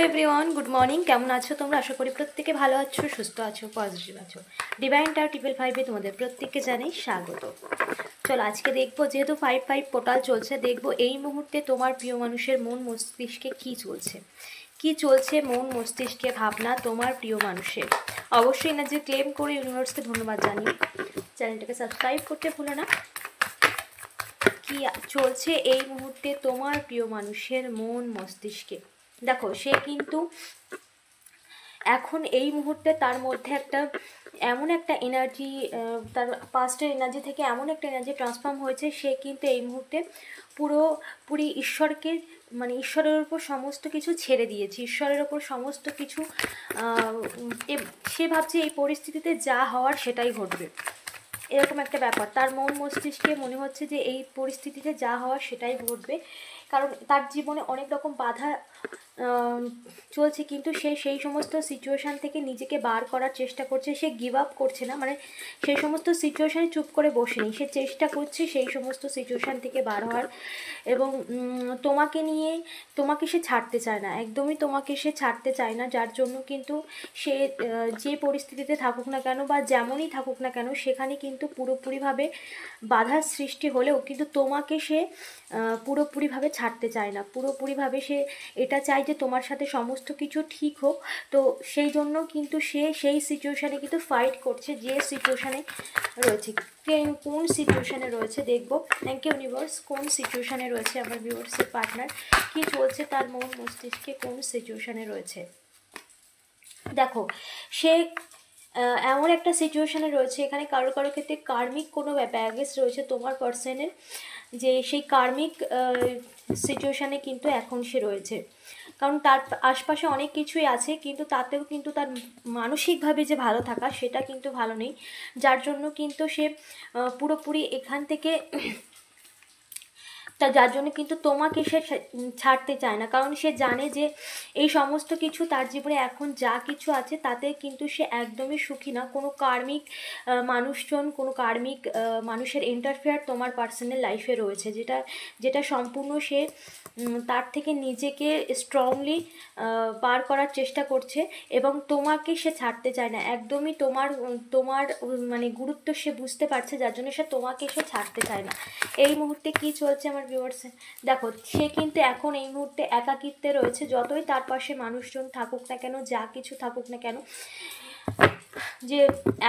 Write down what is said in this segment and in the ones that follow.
Everyone, good morning. কেমন আছো তোমরা? আশা করি প্রত্যেকে ভালো আছো, সুস্থ আছো, পজিটিভ আছো। ডিভাইন টাওয়ার 555 তোমাদের প্রত্যেককে জানাই স্বাগত। চলো আজকে দেখবো, যেহেতু 5-5 পোর্টাল চলছে, দেখবো এই মুহূর্তে তোমার প্রিয় মানুষের মন মস্তিষ্কে কি চলছে মন মস্তিষ্কে ভাবনা তোমার প্রিয় মানুষের। অবশ্যই এনার্জি ক্লেম করে ইউনিভার্সকে ধন্যবাদ জানিয়ে চ্যানেলটাকে সাবস্ক্রাইব করতে ভুলো না। কি চলছে এই মুহূর্তে তোমার প্রিয় মানুষের মন মস্তিষ্কে? দেখো, সে কিন্তু এখন এই মুহূর্তে তার মধ্যে এমন একটা এনার্জি, তার পাস্টের এনার্জি থেকে এমন একটা এনার্জি ট্রান্সফর্ম হয়েছে। সে কিন্তু এই মুহূর্তে পুরোপুরি ঈশ্বরকে, মানে ঈশ্বরের ওপর সমস্ত কিছু ছেড়ে দিয়েছে, ঈশ্বরের ওপর সমস্ত কিছু। সে ভাবছে এই পরিস্থিতিতে যা হওয়ার সেটাই ঘটবে, এরকম একটা ব্যাপার। তার মন মস্তিষ্কে মনে হচ্ছে যে এই পরিস্থিতিতে যা হওয়ার সেটাই ঘটবে, কারণ তার জীবনে অনেক রকম বাধা চলছে, কিন্তু সে সেই সমস্ত সিচুয়েশান থেকে নিজেকে বার করার চেষ্টা করছে। সে গিভ আপ করছে না, মানে সেই সমস্ত সিচুয়েশানে চুপ করে বসেনি, সে চেষ্টা করছে সেই সমস্ত সিচুয়েশান থেকে বার হওয়ার। এবং তোমাকে সে ছাড়তে চায় না, একদমই তোমাকে সে ছাড়তে চায় না, যার জন্য কিন্তু সে যে পরিস্থিতিতে থাকুক না কেন বা যেমনই থাকুক না কেন, সেখানে কিন্তু পুরোপুরিভাবে বাধার সৃষ্টি হলেও কিন্তু তোমাকে সে পুরোপুরিভাবে ছাড়তে চায় না। পুরোপুরিভাবে সে এটা চায় যে তোমার সাথে সমস্ত কিছু ঠিক হোক। তো সেই জন্য কিন্তু সে সেই সিচুয়েশানে কিন্তু ফাইট করছে, যে সিচুয়েশানে রয়েছে। কোন সিচুয়েশানে রয়েছে দেখবো। Thank you universe. কোন সিচুয়েশানে রয়েছে আমার ভিউয়ার্সের পার্টনার, কি চলছে তার মন মস্তিষ্কে, কোন সিচুয়েশানে রয়েছে? দেখো, সে এমন একটা সিচুয়েশানে রয়েছে, এখানে কারো ক্ষেত্রে কার্মিক কোনো ব্যাগেজ রয়েছে তোমার পার্সনের, যে সেই কার্মিক সিচুয়েশানে কিন্তু এখন সে রয়েছে। কারণ তার আশপাশে অনেক কিছুই আছে, কিন্তু তাতেও কিন্তু তার মানসিকভাবে যে ভালো থাকা সেটা কিন্তু ভালো নেই, যার জন্য কিন্তু সে পুরোপুরি এখান থেকে যার জন্য কিন্তু তোমাকে সে ছাড়তে চায় না। কারণ সে জানে যে এই সমস্ত কিছু তার জীবনে এখন যা কিছু আছে তাতে কিন্তু সে একদমই সুখী না। কোনো কার্মিক কোনো কার্মিক মানুষের ইন্টারফেয়ার তোমার পার্সোনাল লাইফে রয়েছে, যেটা সম্পূর্ণ সে তার থেকে নিজেকে স্ট্রংলি পার করার চেষ্টা করছে, এবং তোমাকে সে ছাড়তে চায় না একদমই। তোমার মানে গুরুত্ব সে বুঝতে পারছে, যার জন্য তোমাকে সে ছাড়তে চায় না। এই মুহূর্তে কি চলছে আমার ভিউয়ার্স? দেখো, সে কিন্তু এখন এই মুহূর্তে একাকিত্বে রয়েছে। যতই তার পাশে মানুষজন থাকুক না কেন, যা কিছু থাকুক না কেন, যে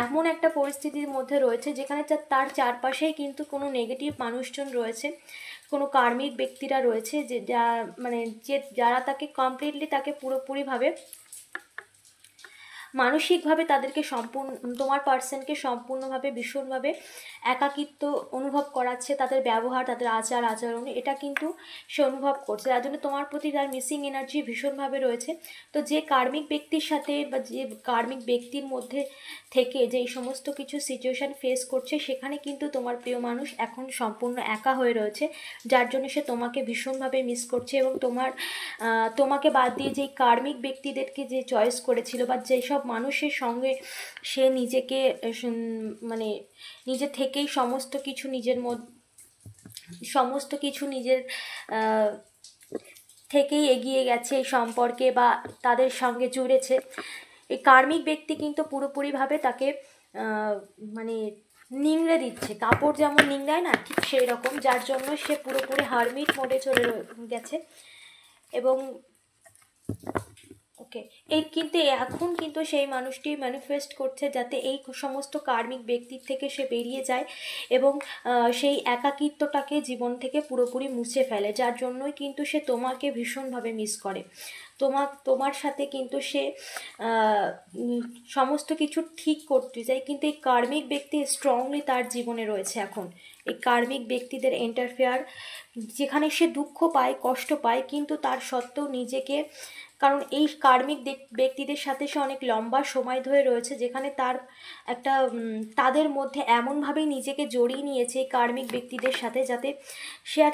এমন একটা পরিস্থিতির মধ্যে রয়েছে যেখানে তার চারপাশেই কিন্তু কোনো নেগেটিভ মানুষজন রয়েছে, কোনো কার্মিক ব্যক্তিরা রয়েছে, যারা তাকে কমপ্লিটলি, তাকে পুরোপুরিভাবে মানসিকভাবে তাদেরকে তোমার পার্সনকে সম্পূর্ণভাবে ভীষণভাবে একাকিত্ব অনুভব করাচ্ছে। তাদের ব্যবহার, তাদের আচরণ, এটা কিন্তু সে অনুভব করছে, যার জন্য তোমার প্রতি তার মিসিং এনার্জি ভীষণভাবে রয়েছে। তো যে কার্মিক ব্যক্তির সাথে বা যে কার্মিক ব্যক্তির মধ্যে থেকে যে এই সমস্ত কিছু সিচুয়েশান ফেস করছে, সেখানে কিন্তু তোমার প্রিয় মানুষ এখন সম্পূর্ণ একা হয়ে রয়েছে, যার জন্য সে তোমাকে ভীষণভাবে মিস করছে। এবং তোমাকে বাদ দিয়ে যেই কার্মিক ব্যক্তিদেরকে যে চয়েস করেছিল বা যেসব মানুষের সঙ্গে সে নিজেকে নিজে থেকেই সমস্ত কিছু নিজের থেকেই এগিয়ে গেছে এই সম্পর্কে বা তাদের সঙ্গে জুড়েছে, এই কার্মিক ব্যক্তি কিন্তু পুরোপুরিভাবে তাকে নিংড়ে দিচ্ছে। কাপড় যেমন নিংড়ায় না, ঠিক সেই রকম, যার জন্য সে পুরোপুরি হারমিট মোডে চলে গেছে। এবং এখন কিন্তু সেই মানুষটি ম্যানিফেস্ট করছে যাতে এই সমস্ত কার্মিক ব্যক্তির থেকে সে বেরিয়ে যায় এবং সেই একাকিত্বটাকে জীবন থেকে পুরোপুরি মুছে ফেলে, যার জন্যই কিন্তু সে তোমাকে ভীষণভাবে মিস করে। তোমার সাথে কিন্তু সে সমস্ত কিছু ঠিক করতে চায়, কিন্তু এই কার্মিক ব্যক্তি স্ট্রংলি তার জীবনে রয়েছে এখন। এই কার্মিক ব্যক্তিদের ইন্টারফেয়ার, যেখানে সে দুঃখ পায়, কষ্ট পায়, কিন্তু তার সত্ত্বেও নিজেকে, কারণ এই কার্মিক ব্যক্তিদের সাথে সে অনেক লম্বা সময় ধরে রয়েছে, যেখানে তাদের মধ্যে এমনভাবেই নিজেকে জড়িয়ে নিয়েছে এই কার্মিক ব্যক্তিদের সাথে, যাতে সে আর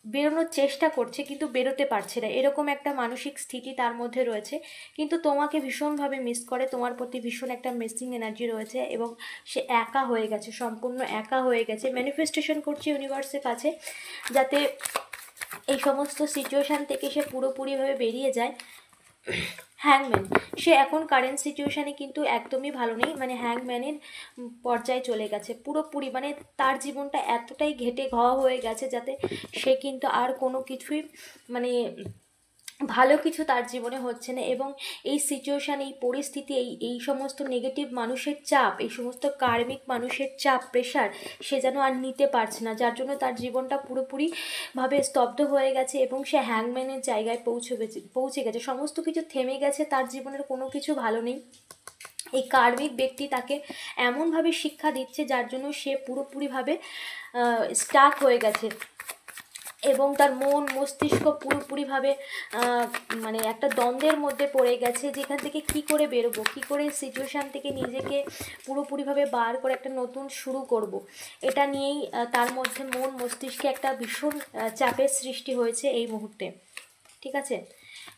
বেরোনোর চেষ্টা করছে কিন্তু বেরোতে পারছে না, এরকম একটা মানসিক স্থিতি তার মধ্যে রয়েছে। কিন্তু তোমাকে ভীষণভাবে মিস করে, তোমার প্রতি ভীষণ একটা মিসিং এনার্জি রয়েছে, এবং সে একা হয়ে গেছে, সম্পূর্ণ একা হয়ে গেছে। ম্যানিফেস্টেশন করছে ইউনিভার্সের কাছে যাতে এই সমস্ত সিচুয়েশান থেকে সে পুরোপুরিভাবে বেরিয়ে যায়। হ্যাংম্যান, সে এখন কারেন্ট সিচুয়েশানে কিন্তু একদমই ভালো নেই, মানে হ্যাংম্যানের পর্যায়ে চলে গেছে পুরোপুরি, মানে তার জীবনটা এতটাই ঘেটে ঘ হয়ে গেছে যাতে সে কিন্তু আর কোনো কিছুই মানে ভালো কিছু তার জীবনে হচ্ছে না। এবং এই সিচুয়েশান, এই পরিস্থিতি, এই সমস্ত নেগেটিভ মানুষের চাপ, এই সমস্ত কার্মিক মানুষের চাপ, প্রেশার সে যেন আর নিতে পারছে না, যার জন্য তার জীবনটা পুরোপুরিভাবে স্তব্ধ হয়ে গেছে এবং সে হ্যাংম্যানের জায়গায় পৌঁছে গেছে। সমস্ত কিছু থেমে গেছে, তার জীবনের কোনো কিছু ভালো নেই। এই কার্মিক ব্যক্তি তাকে এমনভাবে শিক্ষা দিচ্ছে যার জন্য সে পুরোপুরিভাবে স্টাক হয়ে গেছে এবং তার মন মস্তিষ্ক পুরোপুরিভাবে মানে একটা দ্বন্দ্বের মধ্যে পড়ে গেছে, যেখান থেকে কি করে বেরোবো, কি করে সিচুয়েশান থেকে নিজেকে পুরোপুরিভাবে বার করে একটা নতুন শুরু করব। এটা নিয়েই তার মধ্যে মন মস্তিষ্কে একটা ভীষণ চাপের সৃষ্টি হয়েছে এই মুহূর্তে। ঠিক আছে,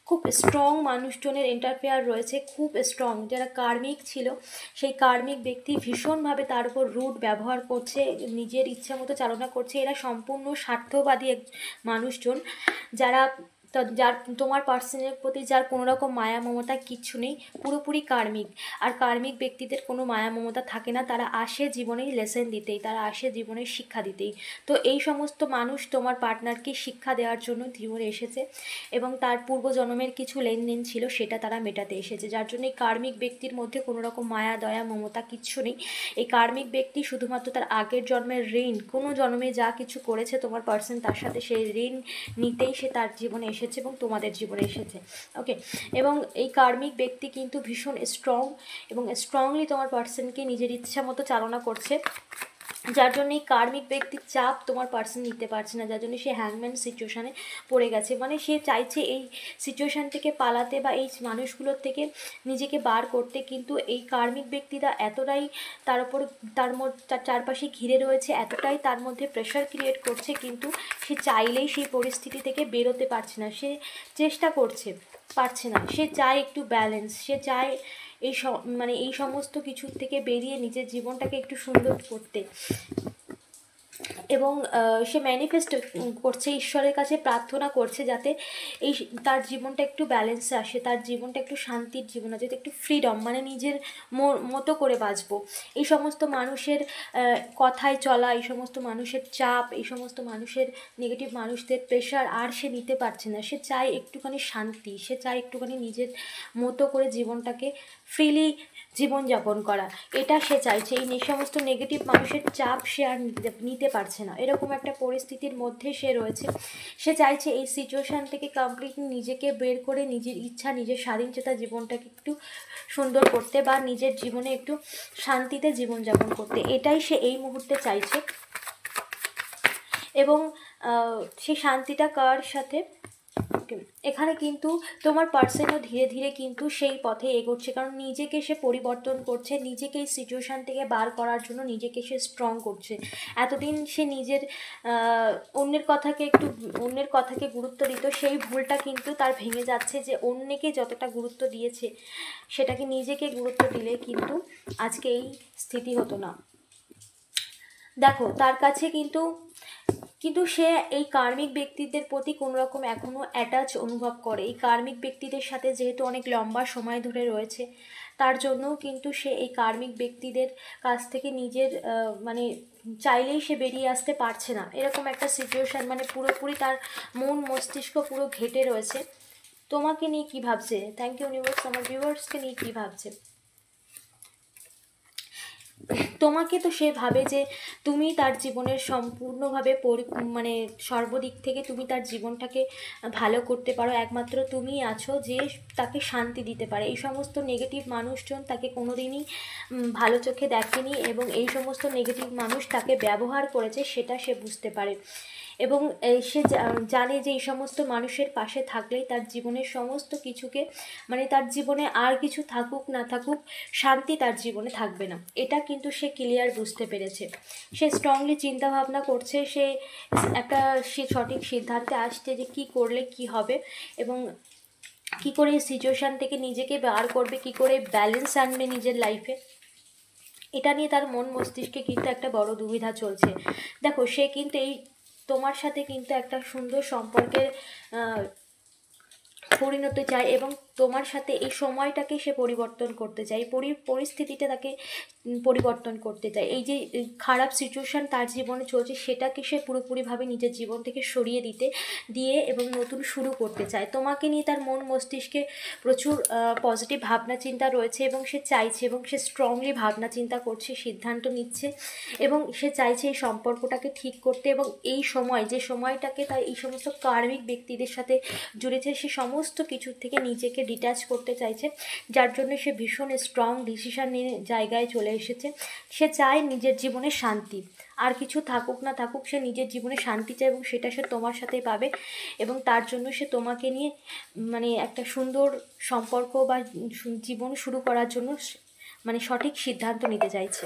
খুব স্ট্রং মানুষজনের ইন্টারফেয়ার রয়েছে, খুব স্ট্রং। যারা কার্মিক ছিল সেই কার্মিক ব্যক্তি ভীষণভাবে তার উপর রুট ব্যবহার করছে, নিজের ইচ্ছা মতো চালনা করছে। এরা সম্পূর্ণ স্বার্থবাদী মানুষজন, যারা যার তোমার পার্সনের প্রতি যার কোনো রকম মায়া মমতা কিচ্ছু নেই, পুরোপুরি কার্মিক। আর কার্মিক ব্যক্তিদের কোনো মায়া মমতা থাকে না, তারা আসে জীবনেই লেসেন দিতেই, তারা আসে জীবনের শিক্ষা দিতেই। তো এই সমস্ত মানুষ তোমার পার্টনারকে শিক্ষা দেওয়ার জন্য জীবনে এসেছে এবং তার পূর্বজন্মের কিছু লেনদেন ছিল সেটা তারা মেটাতে এসেছে, যার জন্য এই কার্মিক ব্যক্তির মধ্যে কোনো রকম মায়া দয়া মমতা কিচ্ছু নেই। এই কার্মিক ব্যক্তি শুধুমাত্র তার আগের জন্মের ঋণ, কোনো জন্মে যা কিছু করেছে তোমার পার্সন, তার সাথে সেই ঋণ নিতেই সে তার জীবনে এসেছে এবং তোমাদের জীবনে এসেছে। ওকে, এবং এই কার্মিক ব্যক্তি কিন্তু ভীষণ স্ট্রং এবং স্ট্রংলি তোমার পার্সনকে নিজের ইচ্ছা মতো চালনা করছে, যার জন্য এই কার্মিক ব্যক্তির চাপ তোমার পার্সন নিতে পারছে না, যার জন্য সে হ্যাংম্যান সিচুয়েশানে পড়ে গেছে। মানে সে চাইছে এই সিচুয়েশান থেকে পালাতে বা এই মানুষগুলোর থেকে নিজেকে বার করতে, কিন্তু এই কার্মিক ব্যক্তিরা এতটাই তার উপর তার চারপাশে ঘিরে রয়েছে, এতটাই তার মধ্যে প্রেশার ক্রিয়েট করছে, কিন্তু সে চাইলেই সেই পরিস্থিতি থেকে বেরোতে পারছে না। সে চেষ্টা করছে, পারছে না। সে চায় একটু ব্যালেন্স, সে চায় মানে এই সমস্ত কিছু থেকে বেরিয়ে নিজের জীবনটাকে একটু সুন্দর করতে, এবং সে ম্যানিফেস্ট করছে, ঈশ্বরের কাছে প্রার্থনা করছে যাতে এই তার জীবনটা একটু ব্যালেন্সে আসে, তার জীবনটা একটু শান্তির জীবন আছে, একটু ফ্রিডম, মানে নিজের মতো করে বাঁচবো। এই সমস্ত মানুষের কথায় চলা, এই সমস্ত মানুষের চাপ, এই সমস্ত মানুষের নেগেটিভ মানুষদের প্রেশার আর সে নিতে পারছে না। সে চায় একটুখানি শান্তি, সে চায় একটুখানি নিজের মতো করে জীবনটাকে ফ্রিলি জীবনযাপন করা, এটা সে চাইছে। এই সমস্ত নেগেটিভ মানুষের চাপ সে আর নিতে পারছে না, এরকম একটা পরিস্থিতির মধ্যে সে রয়েছে। সে চাইছে এই সিচুয়েশান থেকে কমপ্লিটলি নিজেকে বের করে নিজের ইচ্ছা, নিজের স্বাধীনচেতা জীবনটাকে একটু সুন্দর করতে বা নিজের জীবনে একটু শান্তিতে জীবনযাপন করতে, এটাই সে এই মুহূর্তে চাইছে। এবং সেই শান্তিটা কার সাথে, এখানে কিন্তু তোমার পার্সনও ধীরে ধীরে কিন্তু সেই পথে এগোচ্ছে, কারণ নিজেকে সে পরিবর্তন করছে, নিজেকে এই সিচুয়েশান থেকে বার করার জন্য নিজেকে সে স্ট্রং করছে। এতদিন সে নিজের অন্যের কথাকে গুরুত্ব দিত, সেই ভুলটা কিন্তু তার ভেঙে যাচ্ছে, যে অন্যকে যতটা গুরুত্ব দিয়েছে সেটাকে নিজেকে গুরুত্ব দিলে কিন্তু আজকে এই স্থিতি হতো না। দেখো তার কাছে কিন্তু সে এই কার্মিক ব্যক্তিদের প্রতি কোনো রকম এখনও অ্যাটাচ অনুভব করে। এই কার্মিক ব্যক্তিদের সাথে যেহেতু অনেক লম্বা সময় ধরে রয়েছে, তার জন্যও কিন্তু সে এই কার্মিক ব্যক্তিদের কাছ থেকে নিজের মানে চাইলেই সে বেরিয়ে আসতে পারছে না, এরকম একটা সিচুয়েশান, মানে পুরোপুরি তার মন মস্তিষ্ক পুরো ঘেটে রয়েছে। তোমাকে নিয়ে কী ভাবছে? Thank you universe. আমার ভিউয়ার্সকে নিয়ে কী ভাবছে? তোমাকে তো সে ভাবে যে তুমি তার জীবনের সম্পূর্ণভাবে মানে সর্বদিক থেকে তুমি তার জীবনটাকে ভালো করতে পারো, একমাত্র তুমিই আছো যে তাকে শান্তি দিতে পারে। এই সমস্ত নেগেটিভ মানুষজন তাকে কোনোদিনই ভালো চোখে দেখেনি এবং এই সমস্ত নেগেটিভ মানুষ তাকে ব্যবহার করেছে, সেটা সে বুঝতে পারে এবং সে জানে যে এই সমস্ত মানুষের পাশে থাকলেই তার জীবনের সমস্ত কিছুকে, মানে তার জীবনে আর কিছু থাকুক না থাকুক, শান্তি তার জীবনে থাকবে না, এটা কিন্তু সে ক্লিয়ার বুঝতে পেরেছে। সে স্ট্রংলি চিন্তাভাবনা করছে, সে সঠিক সিদ্ধান্তে আসছে যে কী করলে কি হবে এবং কী করে এই সিচুয়েশান থেকে নিজেকে বার করবে, কী করে ব্যালেন্স আনবে নিজের লাইফে, এটা নিয়ে তার মন মস্তিষ্কে কিন্তু একটা বড় দুবিধা চলছে। দেখো সে কিন্তু এই তোমার সাথে কিন্তু একটা সুন্দর সম্পর্কের পরিণতি চায় এবং তোমার সাথে এই সময়টাকে সে পরিবর্তন করতে চায়, পরিস্থিতিটা তাকে পরিবর্তন করতে চায়। এই যে খারাপ সিচুয়েশান তার জীবনে চলছে সেটাকে সে পুরোপুরিভাবে নিজের জীবন থেকে সরিয়ে দিয়ে এবং নতুন শুরু করতে চায়। তোমাকে নিয়ে তার মন মস্তিষ্কে প্রচুর পজিটিভ ভাবনা চিন্তা রয়েছে এবং সে চাইছে এবং সে স্ট্রংলি ভাবনা চিন্তা করছে, সিদ্ধান্ত নিচ্ছে এবং সে চাইছে এই সম্পর্কটাকে ঠিক করতে এবং এই সময় যে সময়টাকে তার এই সমস্ত কার্মিক ব্যক্তিদের সাথে জুড়েছে সে সমস্ত কিছুর থেকে নিজেকে ডিট্যাচ করতে চাইছে, যার জন্য সে ভীষণ স্ট্রং ডিসিশন নিয়ে জায়গায় চলে এসেছে। সে চায় নিজের জীবনে শান্তি, আর কিছু থাকুক না থাকুক সে নিজের জীবনে শান্তি চায় এবং সেটা সে তোমার সাথেই পাবে এবং তার জন্য সে তোমাকে নিয়ে মানে একটা সুন্দর সম্পর্ক বা জীবন শুরু করার জন্য মানে সঠিক সিদ্ধান্ত নিতে চাইছে।